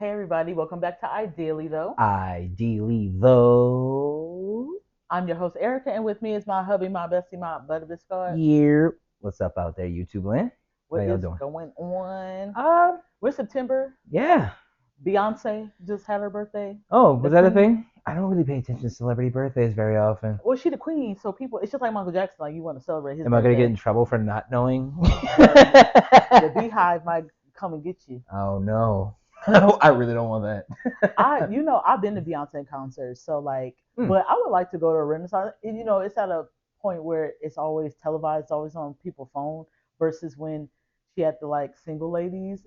Hey everybody, welcome back to Ideally Tho. Ideally Tho. I'm your host Erica, and with me is my hubby, my bestie, my butterbiscotch. Yeah. What's up out there, YouTube land? How What y'all is doing? going on? Uh, We're September. yeah. Beyonce just had her birthday. Oh, The was that a queen. thing? I don't really pay attention to celebrity birthdays very often. Well, she the queen, so people. It's just like Michael Jackson. Like you want to celebrate his Am I gonna get birthday. in trouble for not knowing? The Beehive might come and get you. Oh no. I really don't want that. I've been to Beyonce concerts, so like, Hmm. but I would like to go to a Renaissance. And, it's at a point where it's always televised, always on people's phone, versus when she had the like single ladies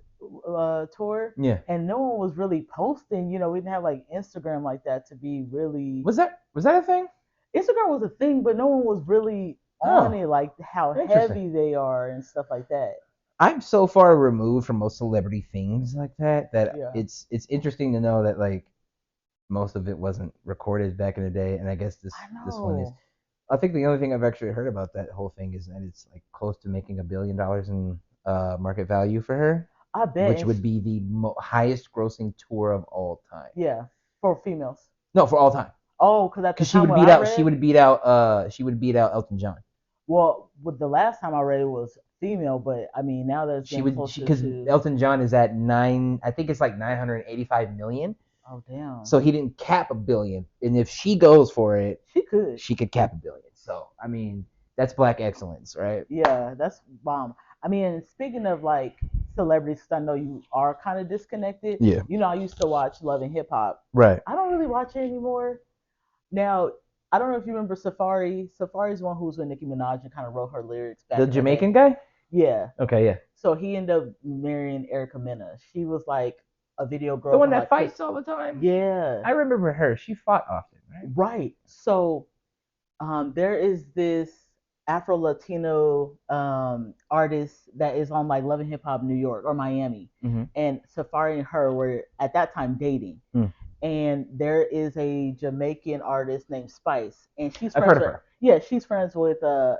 tour, Yeah. and no one was really posting. We didn't have like Instagram like that to be really. Was that a thing? Instagram was a thing, but no one was really on Oh, it, like how interesting. heavy they are and stuff like that. I'm so far removed from most celebrity things like that Yeah, it's interesting to know that like most of it wasn't recorded back in the day, and I guess I this one is. know. I think the only thing I've actually heard about that whole thing is that it's like close to making $1 billion in market value for her, I bet. which would be the highest grossing tour of all time. Yeah, for females. No, for all time, Oh, because at the because she time would when beat I out she read, would beat out she would beat out Elton John. well, with the last time I read it was female, but I mean now that it's She getting would closer because to, Elton John is at nine. I think it's like 985 million. oh damn, So he didn't cap a billion, and if she goes for it, she could. she could cap a billion. So I mean, that's black excellence, right? Yeah, that's bomb. I mean, speaking of like celebrities, 'cause I know you are kind of disconnected. Yeah. I used to watch Love and Hip Hop. Right. I don't really watch it anymore. Now, I don't know if you remember Safari. Safari's the one who was with Nicki Minaj and kind of wrote her lyrics back The in the day. Jamaican guy? Yeah. Okay, yeah. So he ended up marrying Erica Mena. She was like a video The girl one from that like Chris. fights all the time? Yeah. I remember her. She fought often, right? Right. So there is this Afro Latino artist that is on like Love and Hip Hop New York or Miami, Mm-hmm. and Safari and her were at that time dating. Mm. And there is a Jamaican artist named Spice, and she's I've friends heard of with, her. yeah, she's friends with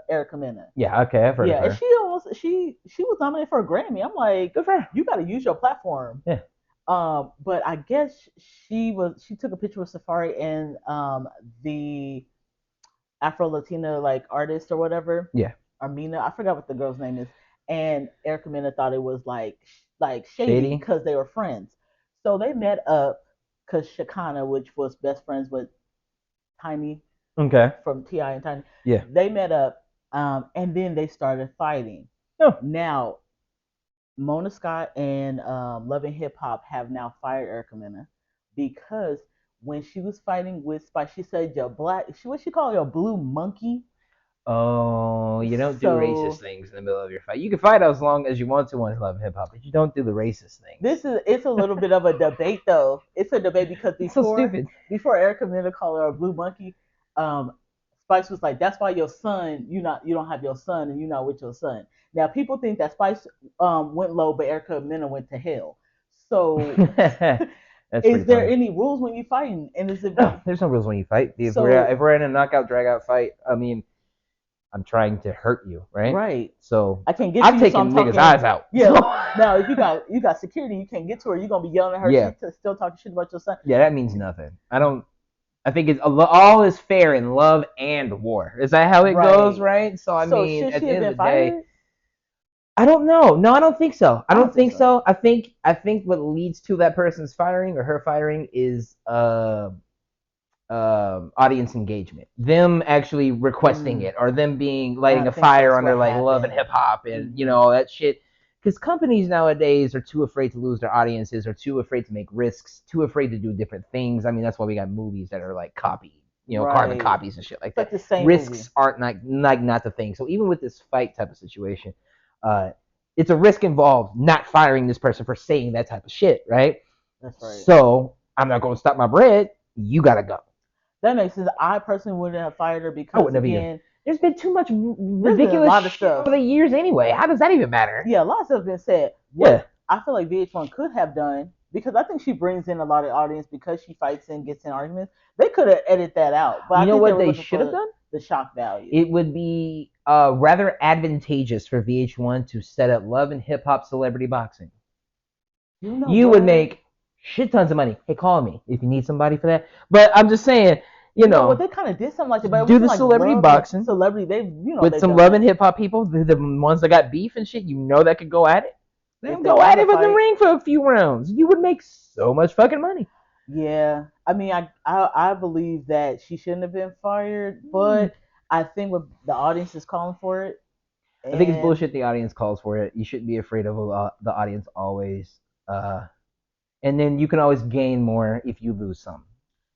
Erica Mena. Yeah, okay, I've heard of Yeah, and her. she was nominated for a Grammy. I'm like, Good for her. you got to use your platform. Yeah. But I guess she took a picture with Safari and the Afro Latina like artist or whatever. Yeah. Armina, I forgot what the girl's name is. And Erica Mena thought it was like shady Shady? because they were friends. So they met up because Shakana, which was best friends with Tiny Okay. from Ti and Tiny, Yeah. they met up, and then they started fighting. Oh. Now Mona Scott and Love and Hip Hop have now fired Erica Mena because when she was fighting with Spice, she said you're black. What she called you a blue monkey. Oh, you don't do racist So things in the middle of your fight. You can fight as long as you want to on Love Hip Hop, but you don't do the racist things. it's a little bit of a debate though. It's a debate because It's so stupid. before Erica Mena called her a blue monkey, um, Spice was like, "That's why your son, you don't have your son, and you're not with your son." Now people think that Spice went low, but Erica Mena went to hell. So That's is pretty there funny. any rules when you fighting? And is it No, there's no rules when you fight. so If we're in a knockout drag out fight, I mean, I'm trying to hurt you, right? right? So I can't get to I'm you, so taking I'm niggas' talking. eyes out. Yeah. Now, if you got security, you can't get to her. You're gonna be yelling at her. Yeah. She's still talking shit about your son. Yeah, that means nothing. I don't. I think it's all is fair in love and war. Is that how it goes, right? So I So mean, should at she the have end been of the day, fired? I don't know. No, I don't think so. I I don't don't think think so. so. I think what leads to that person's firing or her firing is audience engagement, them actually requesting it, or them being And lighting I a think fire that's under what like Love and happened. Hip Hop and Hmm. all that shit. Because companies nowadays are too afraid to lose their audiences, or too afraid to make risks, too afraid to do different things. I mean, that's why we got movies that are like copied, carbon Right. copies and shit like It's like that. the same movie. Risks aren't like not the thing. So even with this fight type of situation, uh, it's a risk involved not firing this person for saying that type of shit, right? That's right. So I'm not going to stop my bread. You gotta go. That makes sense. I personally wouldn't have fired her I would because never either. again, There's been too much there's been a ridiculous lot of shit stuff. over the years anyway. How does that even matter? Yeah, a lot of stuff's been said. Yeah. What I feel like VH1 could have done, because I think she brings in a lot of audience because she fights and gets in arguments. They could have edited that out, but You I know think they what were they looking should have for done? the shock value. It would be rather advantageous for VH1 to set up Love and Hip Hop celebrity boxing. You know You what? would make shit tons of money. Hey, call me if you need somebody for that. But I'm just saying, You know what? They kind of did something like that, but it do wasn't the like celebrity love and boxing celebrity. with They've some done love and that. hip hop people, the ones that got beef and shit. That could go at it. Let If them they go at want to it in the fight, ring for a few rounds. You would make so much fucking money. yeah. I mean, I believe that she shouldn't have been fired, but I think what the audience is calling for it, I think it's and bullshit. The audience calls for it. You shouldn't be afraid of the audience always. And then you can always gain more if you lose some.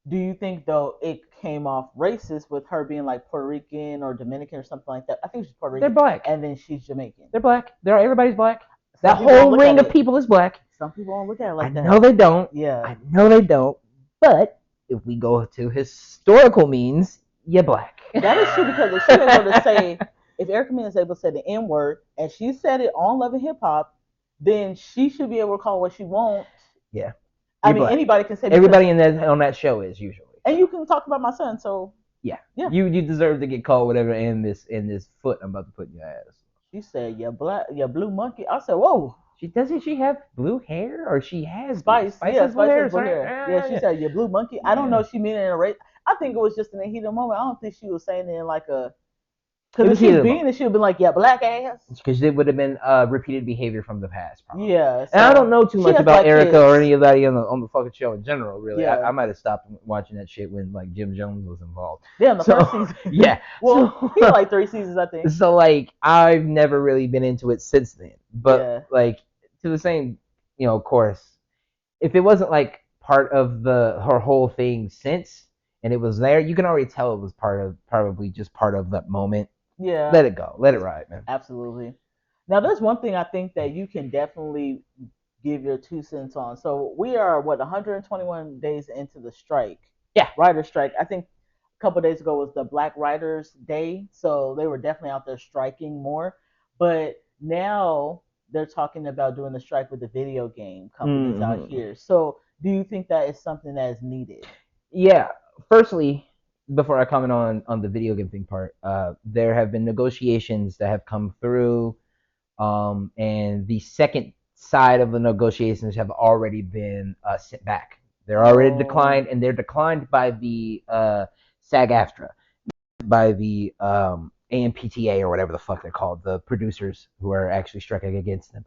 do you think though it came off racist with her being like Puerto Rican or Dominican or something like that? I think she's Puerto They're Rican, black. and then she's Jamaican. They're black. Everybody's black. That Some people don't whole look at ring of it. people is black. Some people don't look at it I like know that. they don't. Yeah, I know they don't. But if we go to historical means, you're black. that is true because if she's able to say, if Erica Mena is able to say the N word and she said it on Love and Hip Hop, then she should be able to call what she wants. Yeah, I you're mean, black. anybody can say Everybody in that on that show is usually. and you can talk about my son. So Yeah. yeah, You deserve to get called whatever in this foot I'm about to put in your ass. she said, "Yeah, black, yeah, blue monkey." I said, "Whoa." She have blue hair or she has Spice, Spice yeah, has blue Spice hair, has blue right? hair. Yeah, she said, "Yeah, blue monkey." I don't know if she meant it in a race. I think it was just in a heat of the moment. I don't think she was saying it in like a. Because if she was being it, she would have been like, "Yeah, black ass." Because it would have been repeated behavior from the past, probably. Yeah, and I don't know too much about Erica kids. or anybody on the fucking show in general. Really, Yeah. I might have stopped watching that shit when like Jim Jones was involved. Yeah, in the first season. Yeah. Well, he had like 3 seasons, I think. So like I've never really been into it since then. But like to the same, course, if it wasn't like part of her whole thing since and it was there, you can already tell it was probably just part of that moment. Yeah. Let it go. Let it ride, man. Absolutely. Now, there's one thing I think that you can definitely give your 2 cents on. So we are 121 days into the strike. Yeah, writer strike. I think a couple of days ago was the Black Writers Day, so they were definitely out there striking more. But now they're talking about doing the strike with the video game companies out here. So do you think that is something that is needed? Yeah. Firstly, before I comment on the video game thing part, there have been negotiations that have come through, and the second side of the negotiations have already been sent back. They're already declined, and they're declined by the SAG-AFTRA, by the AMPTA or whatever the fuck they're called, the producers who are actually striking against them.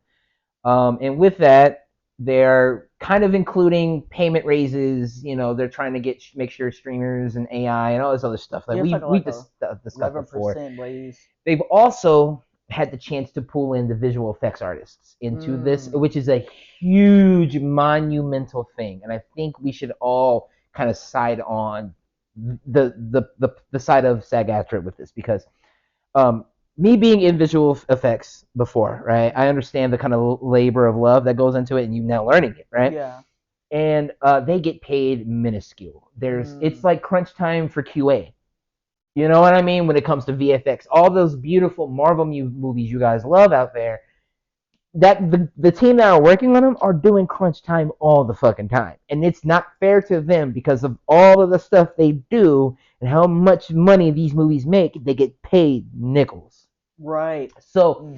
And with that, they're kind of including payment raises. They're trying to make sure streamers and AI and all this other stuff that we discussed before. Raise. They've also had the chance to pull in the visual effects artists into this, which is a huge monumental thing, and I think we should all kind of side on the side of SAG-AFTRA with this because me being in visual effects before, right? I understand the kind of labor of love that goes into it, and you now learning it, right? Yeah. And they get paid minuscule. It's like crunch time for QA. You know what I mean? When it comes to VFX, all those beautiful Marvel movies you guys love out there, that the team that are working on them are doing crunch time all the fucking time, and it's not fair to them because of all of the stuff they do and how much money these movies make. They get paid nickels. Right. So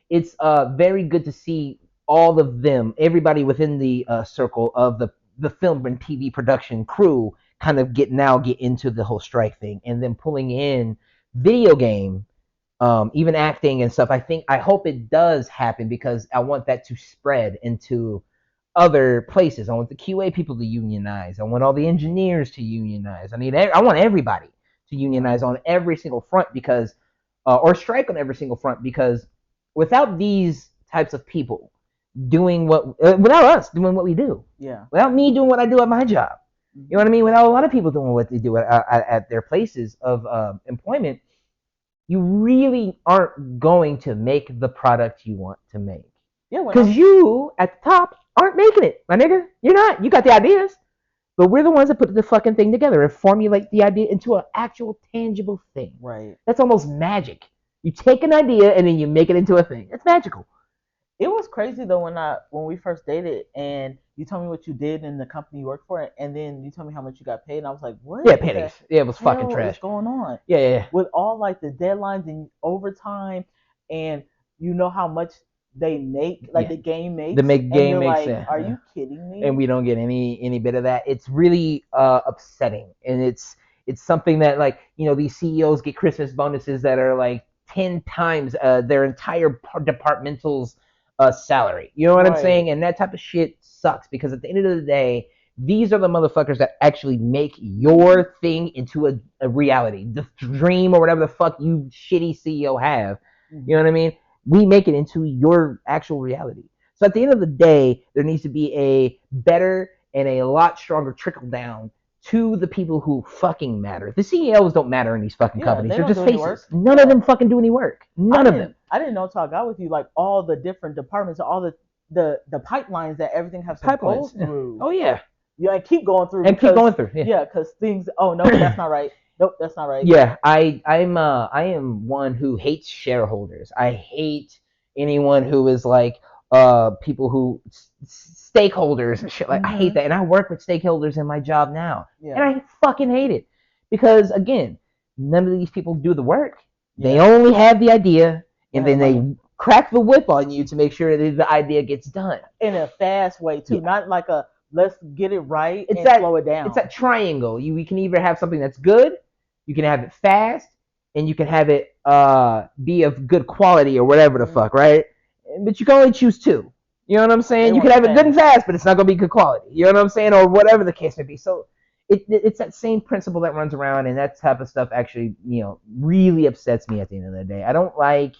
it's very good to see all of them, everybody within the circle of the film and TV production crew, kind of get into the whole strike thing, and then pulling in video game, even acting and stuff. I hope it does happen because I want that to spread into other places. I want the QA people to unionize. I want all the engineers to unionize. I want everybody to unionize on every single front because, or strike on every single front because without these types of people doing without us doing what we do, without me doing what I do at my job, you know what I mean? Without a lot of people doing what they do at their places of employment, you really aren't going to make the product you want to make. Yeah, because you at the top aren't making it, my nigga. You're not. You got the ideas, but we're the ones that put the fucking thing together and formulate the idea into an actual tangible thing. Right. That's almost magic. You take an idea and then you make it into a thing. It's magical. It was crazy though when we first dated and you told me what you did in the company you worked for, and then you told me how much you got paid, and I was like, "What?" Yeah, pennies. Yeah, it was fucking trash. What's going on? Yeah. With all like the deadlines and overtime, and you know how much they make, like Yeah. the game The makes, make and game you're makes like, sense. are you kidding And me? we don't get any bit of that. It's really upsetting, and it's something that, like, these CEOs get Christmas bonuses that are like 10 times their entire departmental's salary. You know what I'm Right. saying? And that type of shit sucks, because at the end of the day, these are the motherfuckers that actually make your thing into a reality, the dream or whatever the fuck you shitty CEO have. You know Mhm. what I mean? We make it into your actual reality. So at the end of the day, there needs to be a better and a lot stronger trickle down to the people who fucking matter. The CEOs don't matter in these fucking Yeah, companies. they They're don't just do any faces. work. None of Yeah. them fucking do any work. I None of them. didn't I didn't know until I got with you, like all the different departments, all the pipelines that everything has to go Pipelines. Yeah. through. Oh yeah. Yeah, and keep going through And keep because going through. Yeah. yeah, because things. Oh nope, that's not right. Nope, that's not right. Yeah, I am one who hates shareholders. I hate anyone who is like people who stakeholders and shit. Like, I hate Mhm. that, and I work with stakeholders in my job now, and Yeah. I fucking hate it, because again, none of these people do the work. They Yeah. only have the idea, They and have the then money they crack the whip on you to make sure that the idea gets done. in a fast way too, Yeah. not like a let's get it right it's and that slow it it's down. that triangle. You can either have something that's good, you can have it fast, and you can have it be of good quality or whatever the Mhm. fuck, right? But you can only choose two. You know what I'm They saying? You can want it have it good and fast. fast, but it's not gonna be good quality. You know what I'm saying? Or whatever the case may be. So it's that same principle that runs around, and that type of stuff actually, really upsets me at the end of the day. I don't like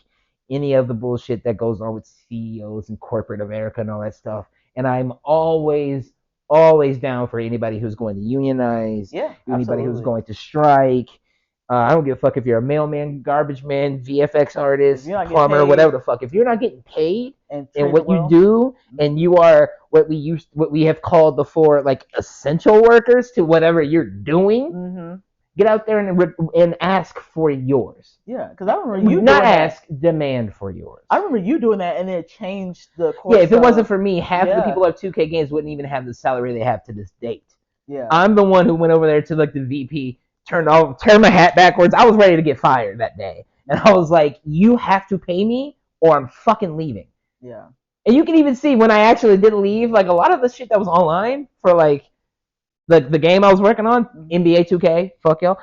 any of the bullshit that goes on with CEOs and corporate America and all that stuff. And I'm always down for anybody who's going to unionize, Yeah, anybody who's absolutely. going to strike. I don't give a fuck if you're a mailman, garbage man, VFX If artist, you're not getting plumber, paid whatever the fuck. If you're not getting paid and in treated what you well, do, and mhm. you are what we have called before, like, essential workers to whatever you're doing, Mhm. get out there and ask for yours. Yeah, because I remember you Not doing that. ask, demand for yours. I remember you doing that, and then it changed the Yeah, if course it wasn't of. for me, half of the Yeah, people at 2K Games wouldn't even have the salary they have to this date. yeah, I'm the one who went over there to, like, the VP, turned my hat backwards. I was ready to get fired that day, and I was like, "You have to pay me, or I'm fucking leaving." yeah. And you can even see when I actually did leave, like, a lot of the shit that was online for, like, the game I was working on, Mhm. NBA 2K, fuck y'all,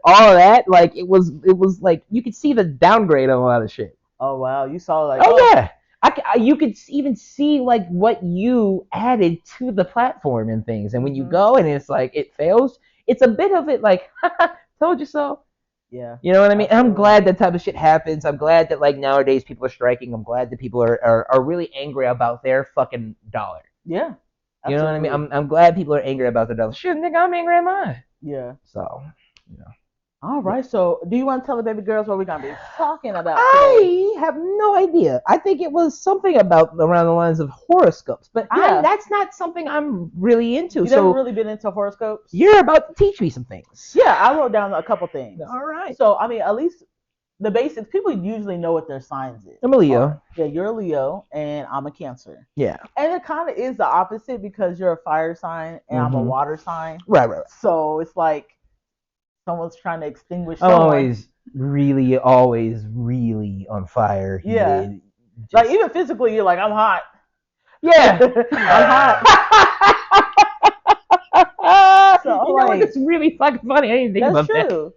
all of that, like, it was like you could see the downgrade on a lot of shit. Oh wow, you saw like Oh oh yeah, you could even see, like, what you added to the platform and things, and when you mhm. go and it's like it fails, it's a bit of it like, told you so. Yeah, You know what I mean? And I'm absolutely. glad that type of shit happens. I'm glad that, like, nowadays people are striking. I'm glad that people are really angry about their fucking dollar. Yeah, You know what I mean? absolutely. I'm glad people are angry about their dollar. Shit, nigga, I'm angry at mine. Yeah. So, you know. All Yeah. right. So, do you want to tell the baby girls what we're gonna be talking about today? I have no idea. I think it was something about around the lines of horoscopes, but Yeah, that's not something I'm really into. you never So really been into horoscopes. you're about to teach me some things. Yeah, I wrote down a couple things. All right. So, I mean, at least the basics. People usually know what their signs I'm a are. Leo. Yeah, you're a Leo, and I'm a Cancer. Yeah. And it kind of is the opposite because you're a fire sign and I'm a Mm-hmm. water sign. Right. So it's like someone's trying to extinguish I'm someone. always really on fire, Yeah. heated. Like even physically, you're like, I'm hot. Yeah. I'm hot. So I'm You know what? like, That's really fucking funny. I didn't think that's about that. true.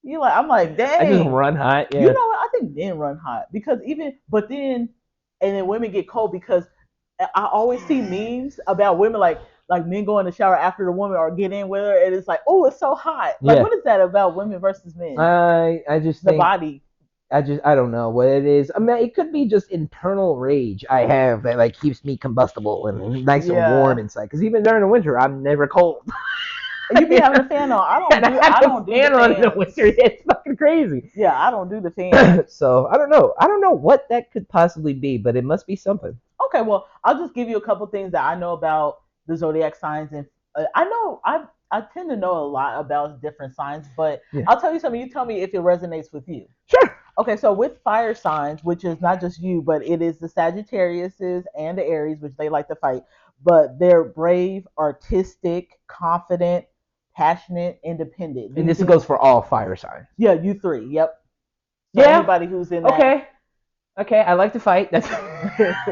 You like, I'm like, I just dang. run hot. You Yeah. know what? I think men run hot because and then women get cold because I always see memes about women like men go in the shower after the woman or get in with her and it's like, oh, it's so hot. Like, Yeah. what is that about women versus men? I just The think body. I don't know what it is. I mean, it could be just internal rage I have that, like, keeps me combustible and nice and warm Yeah. inside. Because even during the winter, I'm never cold. And you be having a fan on. And I have I the don't do fan the on in the fans. winter. It's fucking crazy. Yeah, I don't do the fan. So I don't know. I don't know what that could possibly be, but it must be something. Okay, well, I'll just give you a couple things that I know about the zodiac signs, and I tend to know a lot about different signs, but Yeah. I'll tell you something. You tell me if it resonates with you. Sure. Okay, so with fire signs, which is not just you, but it is the Sagittariuses and the Aries, which they like to fight, but they're brave, artistic, confident, passionate, independent. And this goes for all fire signs. Yeah, you three. Yep. So Yeah. anybody who's in that. Okay. Okay, I like to fight. That's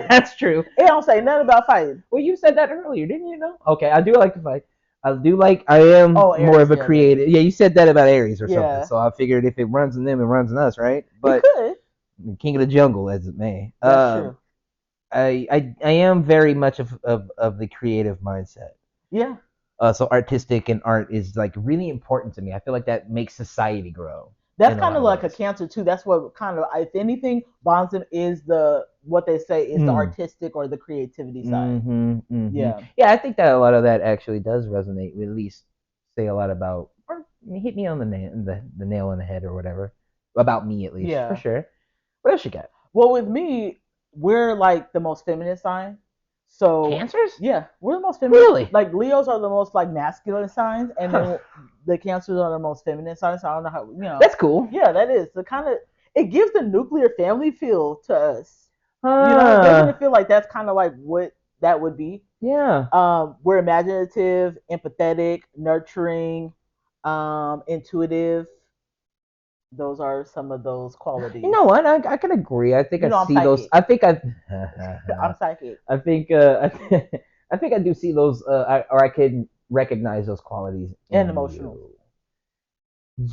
that's true. It don't say nothing about fighting. Well, you said that earlier, didn't you know? Okay, I do like to fight. I do like. I am Oh, more Aries, of a yeah, creative. Yeah, you said that about Aries or something. yeah. So I figured if it runs in them, it runs in us, right? It But could. King of the Jungle, as it may. That's true. I am very much of the creative mindset. Yeah. So artistic and art is like really important to me. I feel like that makes society grow That's in a kind lot of of like a ways. Cancer too. That's what kind of, if anything, bonds them is the what they say is the Mm. artistic or the creativity side. Mm-hmm, mm-hmm. Yeah. Yeah, I think that a lot of that actually does resonate. At least say a lot about, or hit me on the nail on the head or whatever about me at least for Yeah. sure. What else you got? Well, with me, we're like the most feminine sign. So Cancers? yeah, we're the most feminine. Really? Like Leos are the most like masculine signs, and Huh. then the Cancers are the most feminine signs. So I don't know how That's cool. Yeah, that is the kind of it gives the nuclear family feel to us. Doesn't Huh. it feel like that's kind of like what that would be? Yeah. We're imaginative, empathetic, nurturing, intuitive. Those are some of those You qualities. know what? I can agree. I think I I'm see those. psychic. I think I. I'm psychic I think. I think I do see those. Or I can recognize those qualities and in emotional. you.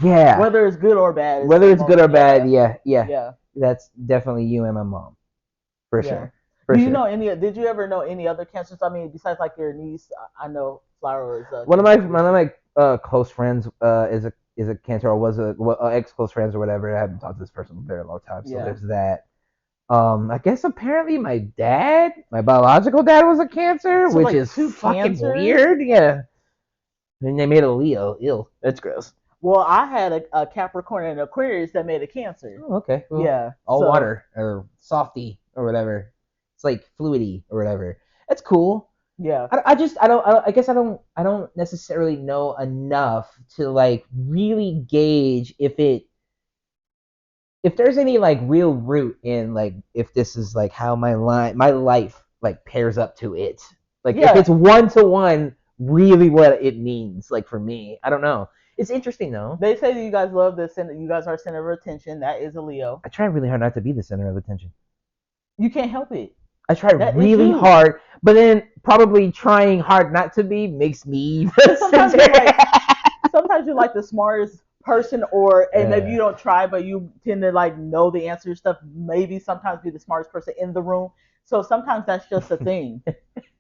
Yeah. Whether it's good or bad, it's Whether it's good or bad, yeah, yeah, yeah. yeah, That's definitely you and my mom, for yeah. sure, for Do you sure. know any? Did you ever know any other cancers? I mean, besides like your niece, I know Flower is a One of my cancer. one of my close friends is a cancer or was a well, ex close friends or whatever. I haven't talked to this person in a very long time, so Yeah. there's that. I guess apparently my biological dad was a cancer, So which like is two fucking cancers. weird. Yeah, and they made a Leo. Ew, that's gross. Well, I had a Capricorn and Aquarius that made a Cancer. Oh, okay. Well, Yeah. all So water or softy or whatever. It's like fluidy or whatever. That's cool. yeah. I guess I don't necessarily know enough to like really gauge if there's any like real root in like if this is like how my life like pairs up to it. Like if Yeah. it's one to one really what it means like for me. I don't know. It's interesting though. They say that you guys love the center. You guys are center of attention. That is a Leo. I try really hard not to be the center of attention. You can't help it. I try That is really you. hard, but then probably trying hard not to be makes me the Sometimes center. you're like, sometimes you're like the smartest person, or and maybe Yeah. you don't try, but you tend to like know the answer to stuff. Maybe sometimes be the smartest person in the room. So sometimes that's just a thing.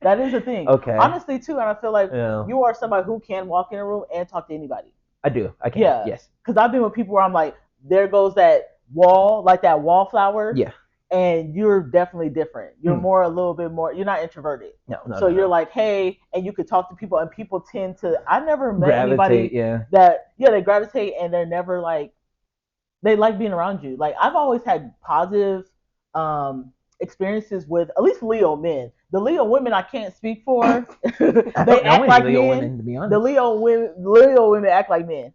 That is a thing. Okay. Honestly, too, and I feel like Yeah. you are somebody who can walk in a room and talk to anybody. I do. I can. Yeah. Yes. Because I've been with people where I'm like, there goes that wall, like that wallflower. Yeah. And you're definitely different. You're Hmm. more a little bit more. You're not introverted. No. No. So no, you're no. like, hey, and you could talk to people, and people tend to. I never met Gravitate. anybody Yeah. that they gravitate, and they're never like they like being around you. Like I've always had positive experiences with at least Leo men. The Leo women I can't speak for. I They don't know act any like Leo men. women, to be honest. The Leo women act like men.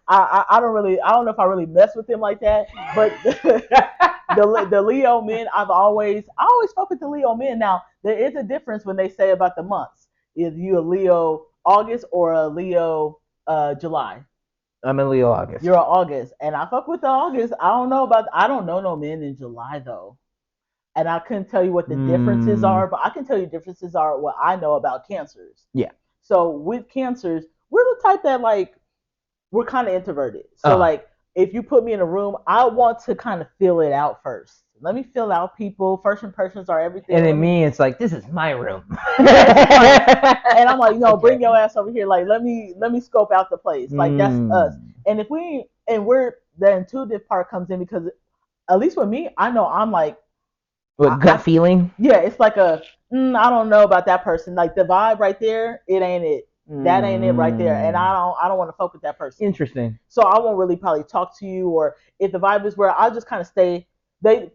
I don't know if I really mess with them like that, but the Leo men I always fuck with the Leo men. Now there is a difference when they say about the months. Is you a Leo August or a Leo July? I'm in Leo August. You're an August, and I fuck with the August. I don't know no men in July though, and I couldn't tell you what the differences are, but I can tell you differences are what I know about cancers. Yeah. So with cancers, we're the type that like we're kind of introverted. So like if you put me in a room, I want to kind of feel it out first. Let me feel out people. First impressions are everything. And in me, it's like this is my room. And I'm like, bring your ass over here. Like let me scope out the place. Like that's us. And if we're the intuitive part comes in because at least with me, I know I'm like What gut feeling? Yeah, it's like I don't know about that person. Like the vibe right there, it ain't it. That ain't it right there, and I don't want to fuck with that person. Interesting. So I won't really probably talk to you, or if the vibe is where I'll just kind of stay.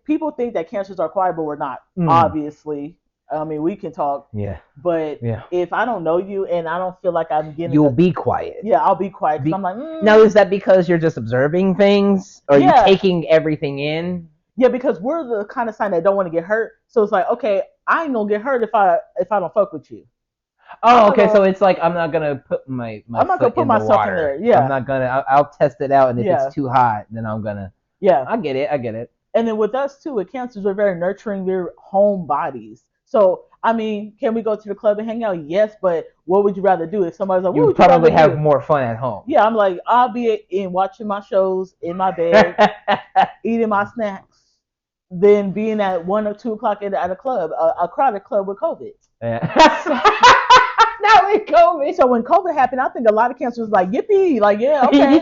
People think that cancers are quiet, but we're not. Obviously, I mean we can talk. Yeah. But if I don't know you and I don't feel like I'm getting, you'll be quiet. Yeah, I'll be quiet because I'm like. Now is that because you're just observing things, or you taking everything in? Yeah, because we're the kind of sign that don't want to get hurt. So it's like, okay, I ain't gonna get hurt if I don't fuck with you. Oh, okay. So it's like I'm not gonna put my I'm not gonna put myself in there. Yeah. I'm not gonna. I'll test it out, and if it's too hot, then I'm gonna. Yeah. I get it. And then with us too, with cancers, we're very nurturing, we're home bodies. So I mean, can we go to the club and hang out? Yes, but what would you rather do? If somebody's like, what You would you rather probably have do? more fun at home. Yeah, I'm like, I'll be in watching my shows in my bed, eating my snacks, than being at 1 or 2 o'clock at a club, a crowded club with COVID. Yeah. Not with COVID. So when COVID happened, I think a lot of cancers was like, yippee, like, yeah, okay.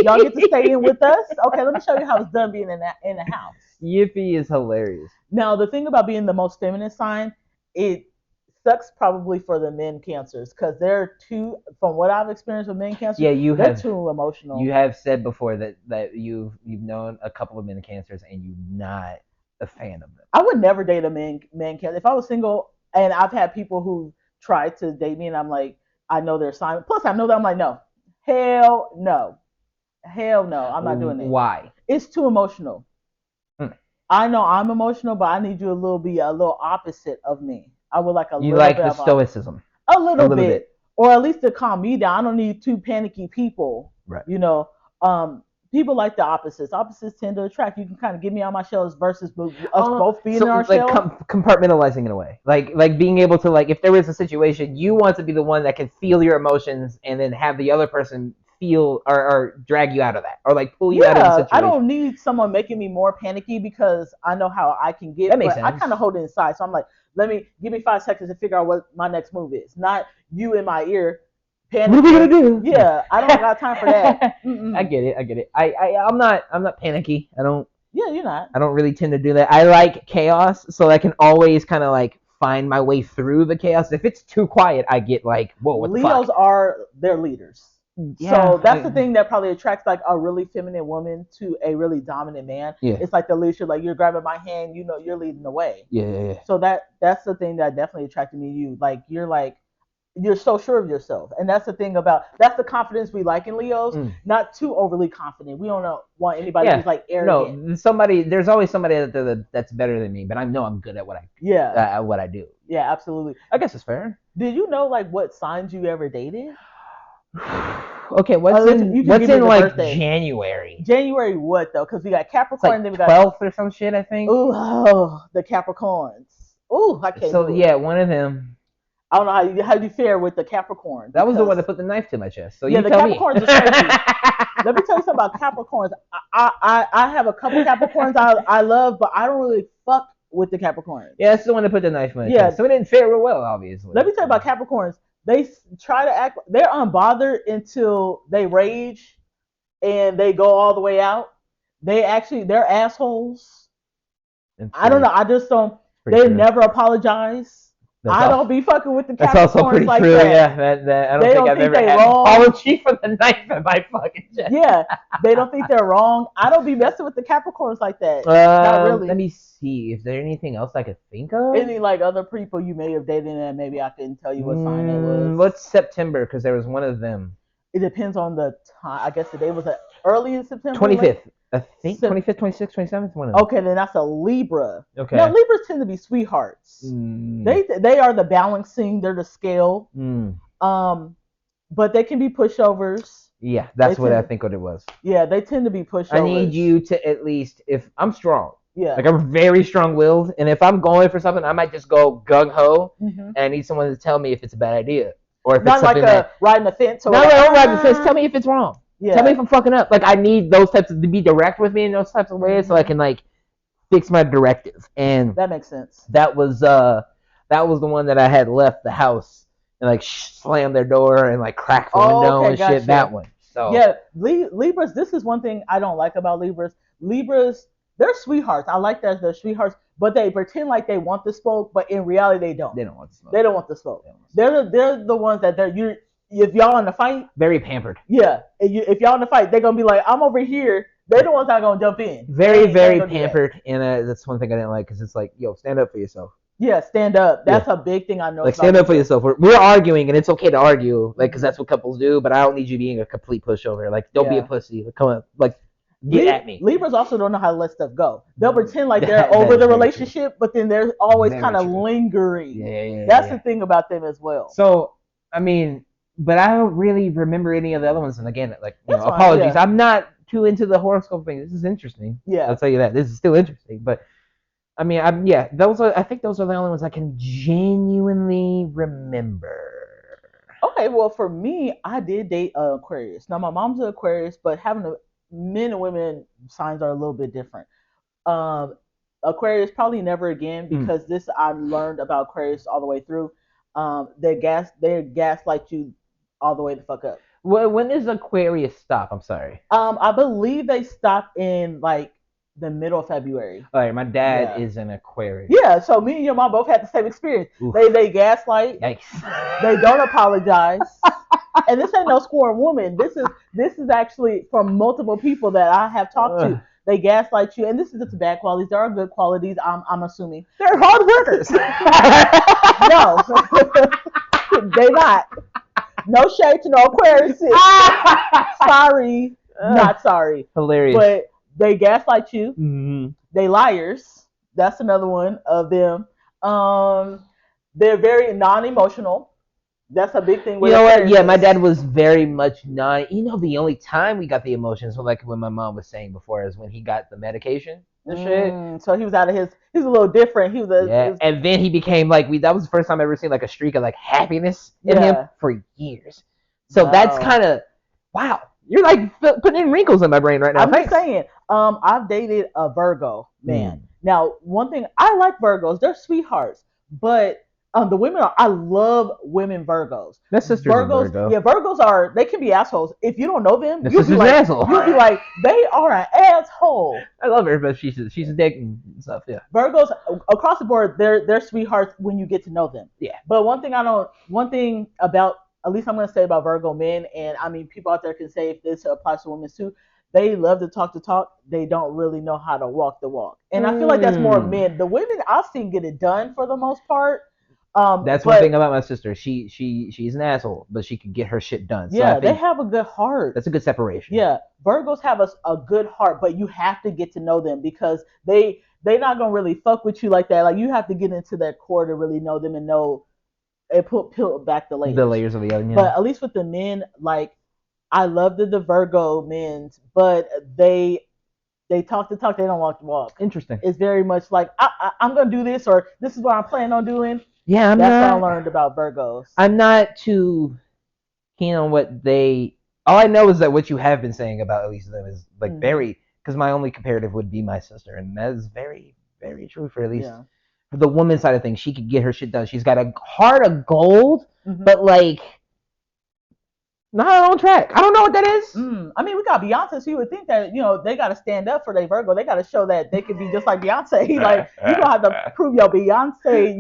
Y'all get to stay in with us? Okay, let me show you how it's done being in the house. Yippee is hilarious. Now, the thing about being the most feminine sign, it sucks probably for the men cancers because they're too, from what I've experienced with men cancers, Yeah, they're too emotional. You have said before that you've known a couple of men cancers and you're not a fan of them. I would never date a man cancer. If I was single, and I've had people who tried to date me, and I'm like, I know their sign. Plus, I know that I'm like, no, hell no, I'm not doing it. Why? It's too emotional. I know I'm emotional, but I need you a little opposite of me. I would like a you little like bit the of stoicism. a little bit, or at least to calm me down. I don't need two panicky people. Right. You know, people like the opposites. Opposites tend to attract. You can kind of get me on my shells versus us both being in our shells. Compartmentalizing in a way, like being able to, like, if there was a situation, you want to be the one that can feel your emotions and then have the other person feel or drag you out of that, or like pull you out of the situation. I don't need someone making me more panicky because I know how I can get. That makes sense. I kind of hold it inside, so I'm like, give me 5 seconds to figure out what my next move is. Not you in my ear. Panicking. What are we gonna do? Yeah, I don't got time for that. I get it. I'm not panicky. I don't. Yeah, you're not. I don't really tend to do that. I like chaos, so I can always kind of like find my way through the chaos. If it's too quiet, I get like, whoa, what the fuck? Leos are their leaders. Yeah, so that's the thing that probably attracts like a really feminine woman to a really dominant man. Yeah. It's like the leadership, like you're grabbing my hand, you know, you're leading the way. Yeah. So that's the thing that definitely attracted me to you. Like you're so sure of yourself, and that's the confidence we like in Leos. Not too overly confident. We don't want anybody who's like arrogant. No, there's always somebody that's better than me, but I know I'm good at what I do. Yeah, absolutely. I guess it's fair. Did you know like what signs you ever dated? Okay, what's in like birthday. January? January what though? Because we got Capricorn, like then we got 12th or some shit, I think. Oh, the Capricorns. Oh, I can't. So yeah, one of them. I don't know how you fare with the Capricorn. That was the one that put the knife to my chest. So yeah, the Capricorns are crazy. Let me tell you something about Capricorns. I have a couple Capricorns I love, but I don't really fuck with the Capricorns. Yeah, that's the one that put the knife in my chest. So it didn't fare real well, obviously. Let me tell you about Capricorns. They try to act. They're unbothered until they rage, and they go all the way out. They're assholes. I don't know. I just don't. They never apologize. I don't be fucking with the Capricorns. That's also pretty like true. That. Yeah, I don't think I've ever had an apology for the knife in my fucking chest. Yeah, they don't think they're wrong. I don't be messing with the Capricorns like that. Not really. Let me see. Is there anything else I could think of? Any like other people you may have dated and maybe I couldn't tell you what sign it was. What's September? Because there was one of them. It depends on the time. I guess the day was early in September. 25th. I think 25th, 26th, 27th, one of them. Okay, then that's a Libra. Okay. Now Libras tend to be sweethearts. They are the balancing. They're the scale. But they can be pushovers. Yeah, that's what I think what it was. Yeah, they tend to be pushovers. I need you to at least, if I'm strong. Yeah. Like I'm very strong-willed, and if I'm going for something, I might just go gung ho, and I need someone to tell me if it's a bad idea or if not it's something like riding the fence. Or not like riding the fence. Tell me if it's wrong. Yeah. Tell me if I'm fucking up. Like I need those types to be direct with me in those types of ways, so I can like fix my directive. And that makes sense. That was the one that I had left the house and like slammed their door and like cracked the window and shit. That one. So yeah, Libras. This is one thing I don't like about Libras. Libras, they're sweethearts. I like that they're sweethearts, but they pretend like they want the smoke, but in reality they don't. They don't want the smoke. They don't want the smoke. They're the ones that if y'all in the fight, very pampered. Yeah, if y'all in the fight, they're gonna be like, I'm over here. They're the ones that are gonna jump in. Very pampered, and that's one thing I didn't like because it's like, yo, stand up for yourself. Yeah, stand up. That's a big thing I know. Like stand up for yourself. We're arguing, and it's okay to argue, like because that's what couples do. But I don't need you being a complete pushover. Like, don't be a pussy. Like, come on, like. Get at me. Libras also don't know how to let stuff go. They'll pretend like they're over the relationship, but then they're always kind of lingering. Yeah. That's the thing about them as well. So, I mean, but I don't really remember any of the other ones. And again, like, apologies. Yeah. I'm not too into the horoscope thing. This is interesting. Yeah. I'll tell you that. This is still interesting. But I mean, yeah, those are. I think those are the only ones I can genuinely remember. Okay, well, for me, I did date Aquarius. Now, my mom's an Aquarius, but having a men and women signs are a little bit different. Um, Aquarius probably never again Mm. because this I learned about Aquarius all the way through. They gaslight you all the way the fuck up. Well, when does Aquarius stop? I'm sorry. I believe they stopped in like the middle of February. All right, my dad Yeah. is an Aquarius. Yeah, so me and your mom both had the same experience. Oof. They gaslight. Yikes. They don't apologize. And this ain't no scorn woman. This is actually from multiple people that I have talked to. They gaslight you, and this is just bad qualities. There are good qualities. I'm assuming They're hard workers. no, they not. No shade to no Aquarius. Sorry, not sorry. Hilarious. But they gaslight you. Mm-hmm. They liars. That's another one of them. They're very non-emotional. That's a big thing. You know what? Yeah, my dad was very much not. You know, the only time we got the emotions, like when my mom was saying before, is when he got the medication and shit. So he was out of his. He was a little different. He was Yeah, and then he became like that was the first time I ever seen like a streak of like happiness in him for years. So that's kind of wow. You're like putting in wrinkles in my brain right now. I'm just saying. I've dated a Virgo man. Now, one thing I like Virgos. They're sweethearts, but the women are. I love women Virgos. My sister's Virgos, a Virgo. yeah, Virgos are. They can be assholes if you don't know them. My You'll be sister's like, an asshole. you'll be like, they are an asshole. I love her, but she's a dick and stuff. Yeah. Virgos across the board, they're sweethearts when you get to know them. Yeah. But one thing about at least I'm gonna say about Virgo men, and I mean people out there can say if this applies to women too. They love to talk the talk. They don't really know how to walk the walk. And I feel like that's more men. The women I've seen get it done for the most part. That's one thing about my sister. She's an asshole, but she can get her shit done. So yeah, they have a good heart. That's a good separation. Yeah, Virgos have a good heart, but you have to get to know them because they're not gonna really fuck with you like that. Like you have to get into their core to really know them and know and peel back the layers. The layers of the onion. But at least with the men, like I love the Virgo men, but they talk the talk, they don't walk the walk. Interesting. It's very much like I'm gonna do this or this is what I'm planning on doing. Yeah, that's what I learned about Virgos. I'm not too keen on what they. All I know is that what you have been saying about at least them is like very. Because my only comparative would be my sister, and that is very, very true for at least for the woman side of things. She could get her shit done. She's got a heart of gold, but like not on track. I don't know what that is. I mean, we got Beyonce, so you would think that they got to stand up for their Virgo. They got to show that they could be just like Beyonce. Like you gonna have to prove your Beyonce,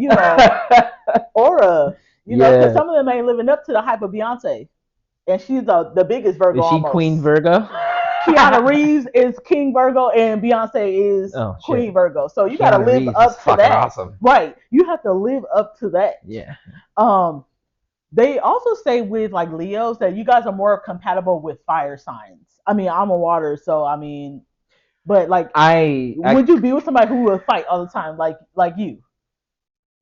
aura. Because some of them ain't living up to the hype of Beyonce, and she's the biggest Virgo. Is she almost. Queen Virgo? Keanu Reeves is King Virgo, and Beyonce is Queen Virgo. So you got to live up to that. Awesome. Right? You have to live up to that. Yeah. They also say with like Leos that you guys are more compatible with fire signs. I mean, I'm a water, so I mean, but like, would you be with somebody who would fight all the time, like you,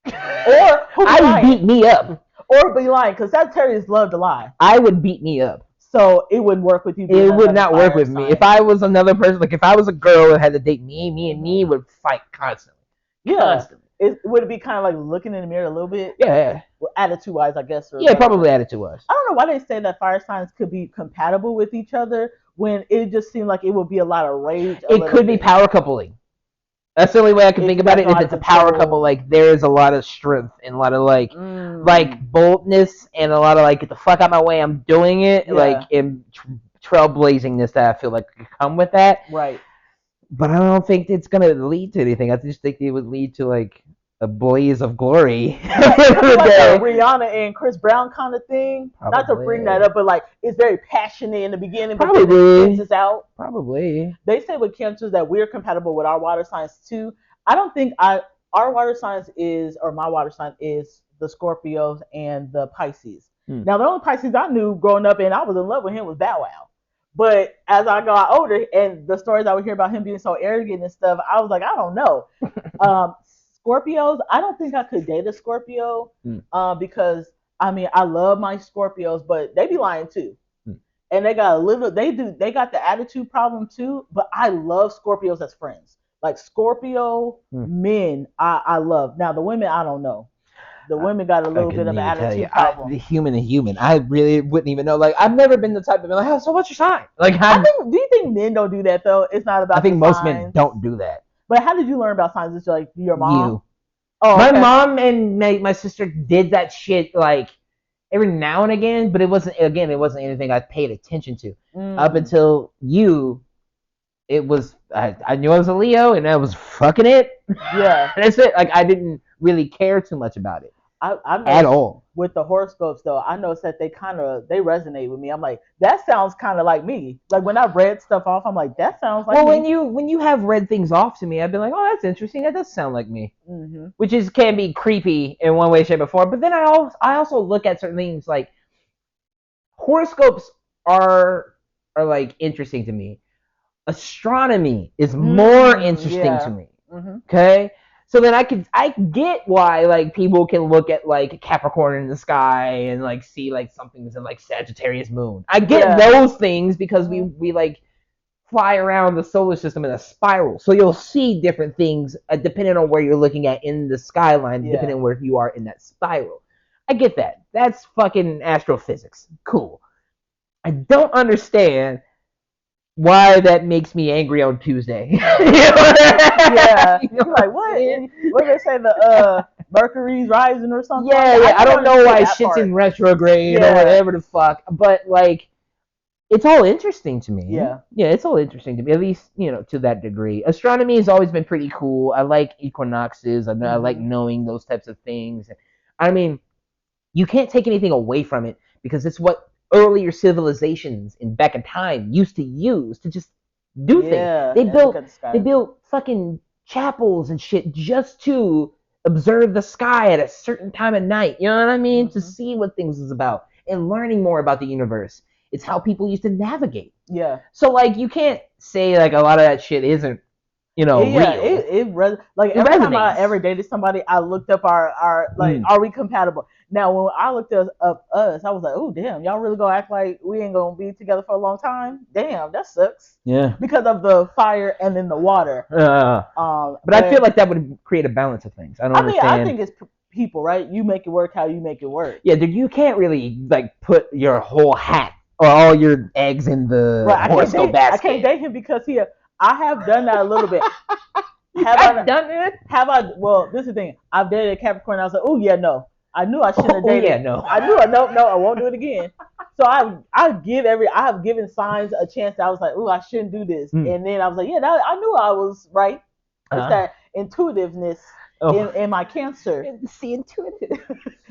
or I beat me up, or be lying? Because Sagittarius love to lie. I would beat me up. So it wouldn't work with you. It would not work with me. If I was another person, like if I was a girl that had to date me would fight constantly. Yeah. Constantly. Would it be kind of like looking in the mirror a little bit? Yeah. Well, attitude-wise, I guess. Yeah, probably attitude-wise. I don't know why they say that fire signs could be compatible with each other when it just seemed like it would be a lot of rage. It could be power coupling. That's the only way I can think about it. If it's a power couple, like there is a lot of strength and a lot of like boldness and a lot of like get the fuck out my way, I'm doing it, like in trailblazingness that I feel like could come with that. Right. But I don't think it's gonna lead to anything. I just think it would lead to like a blaze of glory. Like a Rihanna and Chris Brown kind of thing. Probably. Not to bring that up, but like it's very passionate in the beginning, but probably then it fizzes out. Probably. They say with Cancers that we're compatible with our water signs too. I don't think our water signs or my water sign is the Scorpios and the Pisces. Now the only Pisces I knew growing up and I was in love with him was Bow Wow. But as I got older and the stories I would hear about him being so arrogant and stuff, I was like, I don't know. Scorpios, I don't think I could date a Scorpio because, I mean, I love my Scorpios, but they be lying too. and they got a little. They got the attitude problem too. But I love Scorpios as friends. Like Scorpio men, I love. Now the women, I don't know. The women got a I little bit couldn't of an even tell you. attitude problem. The human to human, I really wouldn't even know. Like, I've never been the type of like, oh, so what's your sign? Like, I think. Do you think men don't do that though? It's not I about think the most men signs. don't do that. But how did you learn about signs? It's like your mom. You, Oh, my okay. mom and my sister did that shit like every now and again, but it wasn't anything I paid attention to up until you. It was I knew I was a Leo, and that was fucking it. Yeah, that's it. Like, I didn't really care too much about it I at all. with the horoscopes though. I noticed that they resonate with me. I'm like, that sounds kind of like me. Like when I read stuff off, I'm like, that sounds like Well, me. when you have read things off to me, I've been like, oh, that's interesting. That does sound like me, Hmm. which is can be creepy in one way, shape, or form. But then I also look at certain things like horoscopes are like interesting to me. Astronomy is more interesting to Yeah. me. Hmm. Okay, so then I get why like people can look at like Capricorn in the sky and like see like something's in like Sagittarius moon. I get Yeah. those things because Mhm. we like fly around the solar system in a spiral, so you'll see different things depending on where you're looking at in the skyline, Yeah. depending on where you are in that spiral. I get that. That's fucking astrophysics. Cool. I don't understand why that makes me angry on Tuesday. Yeah. You know You're what like, I'm what? saying? What do they say? The Mercury's rising or something like Yeah, that? yeah. I never don't know understood why that shit's part. in retrograde or Yeah. whatever the fuck, but like, it's all interesting to me. Yeah. Yeah, it's all interesting to me, at least, to that degree. Astronomy has always been pretty cool. I like equinoxes. I like Hmm. knowing those types of things. I mean, you can't take anything away from it because it's what earlier civilizations in back in time used to use to just do things. Yeah. They And look built at the they sky. built fucking chapels and shit just to observe the sky at a certain time of night. You know what I mean? To Hmm. see what things is about and learning more about the universe. It's how people used to navigate. Yeah. So like you can't say like a lot of that shit isn't Yeah, real. like It every time I resonates. ever dated somebody, I looked up our like, are we compatible? Now, when I looked up us, I was like, oh damn, y'all really gonna act like we ain't gonna be together for a long time? Damn, that sucks. Yeah. Because of the fire and then the water. But I feel like that would create a balance of things. I don't I mean, I understand. think it's people, right? You make it work how you make it work. Yeah, dude, you can't really like put your whole hat or all your eggs in the Right? horoscope basket. I can't date him because I have done that a little bit. I've done it. Have I? Well, this is the thing. I've dated a Capricorn. I was like, oh yeah, no. I knew I shouldn't have Oh dated. yeah, no. I knew. No, I won't do it again. So I have given signs a chance. That I was like, oh, I shouldn't do this, and then I was like, yeah, I knew I was right. It's that intuitiveness in my Cancer. It's the intuitive.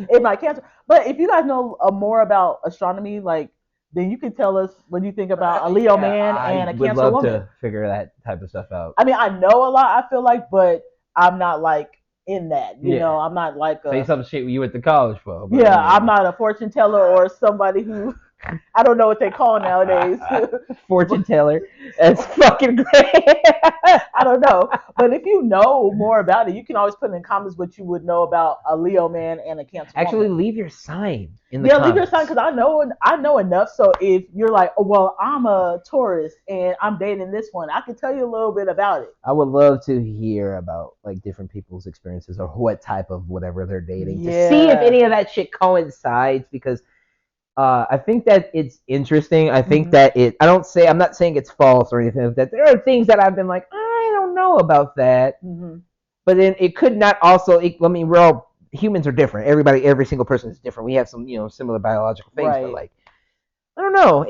In my Cancer. But if you guys know more about astronomy, like, then you can tell us what you think about a Leo man and a I would Cancer love woman. to figure that type of stuff out. I mean, I know a lot. I feel like, but I'm not like in that. You know, I'm not like say some shit you went to college for. Yeah, I'm not a fortune teller or somebody who I don't know what they call nowadays. Fortune teller. That's fucking great. I don't know. But if you know more about it, you can always put in comments what you would know about a Leo man and a Cancer Actually, woman. leave your sign in the comments. Leave your sign because I know enough. So if you're like, oh, well, I'm a Taurus and I'm dating this one, I can tell you a little bit about it. I would love to hear about like different people's experiences or what type of whatever they're dating to see if any of that shit coincides because I think that it's interesting. I think that I'm not saying it's false or anything like that. There are things that I've been like, I don't know about that. But then it could not also, I mean, we're all, humans are different. Every single person is different. We have some, similar biological things, but like, I don't know.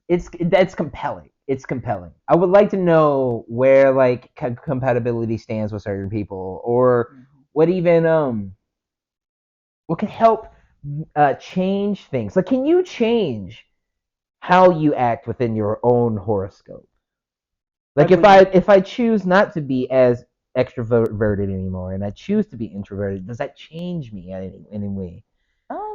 That's compelling. It's compelling. I would like to know where like compatibility stands with certain people or what even, what can help change things. Like, can you change how you act within your own horoscope? Like, if I choose not to be as extroverted anymore, and I choose to be introverted, does that change me in any way?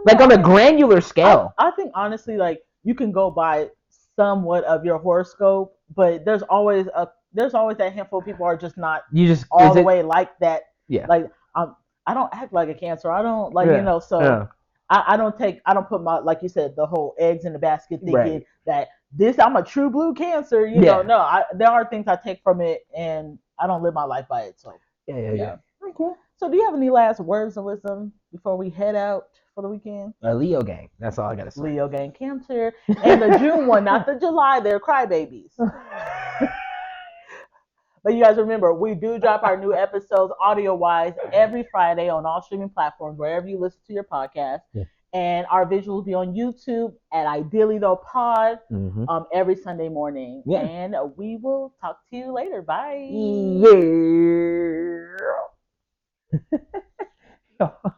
Like on a granular scale. I think honestly, like you can go by somewhat of your horoscope, but there's always that handful of people who are just not all the way like that. Yeah. Like I don't act like a Cancer. I don't like so. I don't put my, like you said, the whole eggs in the basket thinking Right. that this I'm a true blue Cancer. Yeah. No, there are things I take from it, and I don't live my life by it. So Yeah. Yeah. Yeah. yeah. Okay. So do you have any last words of wisdom before we head out for the weekend? Leo gang. That's all I gotta say. Leo gang Cancer, and the June one, not the July. They're crybabies. But you guys remember, we do drop our new episodes audio wise every Friday on all streaming platforms, wherever you listen to your podcast. Yeah. And our visuals will be on YouTube at Ideally Tho Pod Mm-hmm. every Sunday morning. Yeah. And we will talk to you later. Bye. Yeah.